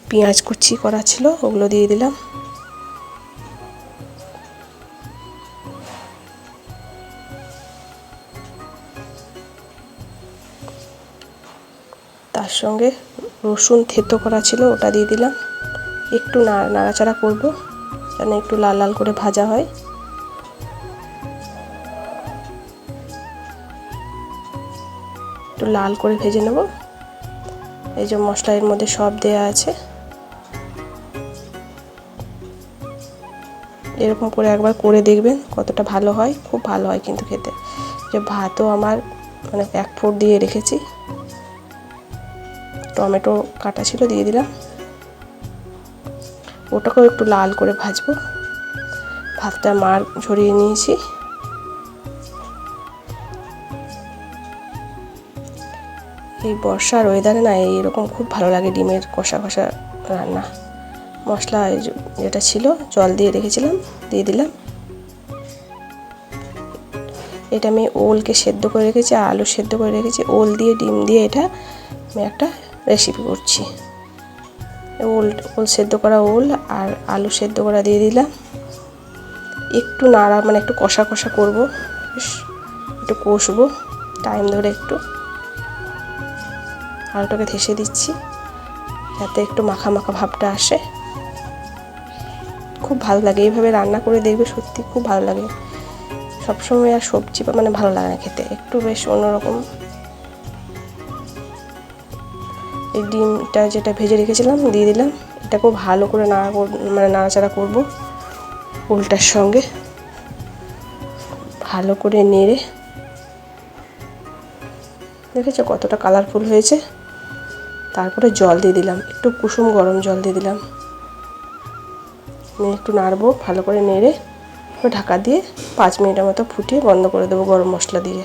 পেঁয়াজ কুচি করা ছিল, ওগুলো দিয়ে দিলাম। তার সঙ্গে রসুন থেতো করা ছিল, ওটা দিয়ে দিলাম। একটু নাড়াচাড়া করব যেন একটু লাল লাল করে ভাজা হয়। একটু লাল করে ভেজে নেব। এই যে মশলা এর মধ্যে সব দেয়া আছে। এরকম করে একবার করে দেখবেন কতটা ভালো হয়, খুব ভালো হয় কিন্তু খেতে। যে ভাতও আমার মানে 1 ফুট দিয়ে রেখেছি, টমেটো কাটা ছিল দিয়ে দিলাম। ওটাকেও একটু লাল করে ভাজবো। ভাতটা মার ঝরিয়ে নিয়েছি। এই বর্ষার ওয়েদারে না এইরকম খুব ভালো লাগে ডিমের কষা কষা রান্না। মশলা যেটা ছিল জল দিয়ে রেখেছিলাম দিয়ে দিলাম। এটা আমি ওলকে সেদ্ধ করে রেখেছি, আলু সেদ্ধ করে রেখেছি। ওল দিয়ে ডিম দিয়ে এটা আমি একটা রেসিপি করছি। ওল সেদ্ধ করা ওল আর আলু সেদ্ধ করা দিয়ে দিলাম। একটু নাড়া মানে একটু কষা কষা করবো, একটু কষবো টাইম ধরে। একটু আলুটাকে ধেসে দিচ্ছি যাতে একটু মাখা মাখা ভাবটা আসে। খুব ভালো লাগে এইভাবে রান্না করে দেখবে, সত্যি খুব ভালো লাগে। সবসময় আর সবজি মানে ভালো লাগে না খেতে, একটু বেশ অন্যরকম। এই ডিমটা যেটা ভেজে রেখেছিলাম দিয়ে দিলাম। এটাকেও ভালো করে নাড়াচাড়া করব ওলটার সঙ্গে। ভালো করে নেড়ে, দেখেছো কতটা কালারফুল হয়েছে। তারপরে জল দিয়ে দিলাম, একটু কুসুম গরম জল দিয়ে দিলাম। একটু নাড়বো ভালো করে নেড়ে, ঢাকা দিয়ে 5 মিনিটের মতো ফুটিয়ে বন্ধ করে দেবো গরম মশলা দিয়ে।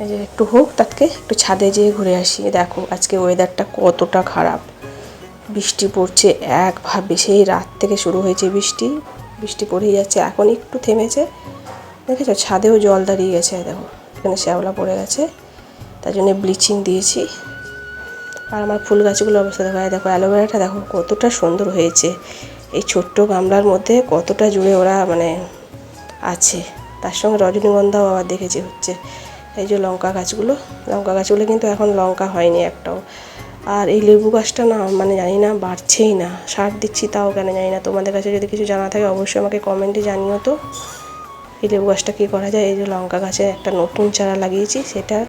এই যে একটু হোক, তাকে একটু ছাদে যেয়ে ঘুরে আসি। দেখো আজকে ওয়েদারটা কতটা খারাপ, বৃষ্টি পড়ছে একভাবে। সেই রাত থেকে শুরু হয়েছে বৃষ্টি, বৃষ্টি পড়েই যাচ্ছে। এখন একটু থেমেছে, দেখেছো ছাদেও জল দাঁড়িয়ে গেছে। দেখো এখানে শ্যাওলা পড়ে গেছে, তার জন্য ব্লিচিং দিয়েছি। আর আমার ফুল গাছগুলো অবস্থা দেখো। দেখো অ্যালোভেরাটা দেখো কতটা সুন্দর হয়েছে। এই ছোট্ট গামলার মধ্যে কতটা জুড়ে ওরা মানে আছে। তার সঙ্গে রজনীগন্ধাও আবার দেখেছি হচ্ছে। এই যে লঙ্কা গাছগুলো কিন্তু এখন লঙ্কা হয়নি একটাও। আর এই লেবু গাছটা না মানে জানি না বাড়ছেই না, সার দিচ্ছি তাও কেন জানি না। তোমাদের কাছে যদি কিছু জানা থাকে অবশ্যই আমাকে কমেন্টে জানিও তো। এই লেবু গাছটা কী করা যায়। এই যে লঙ্কা গাছে একটা নতুন চারা লাগিয়েছি, সেটা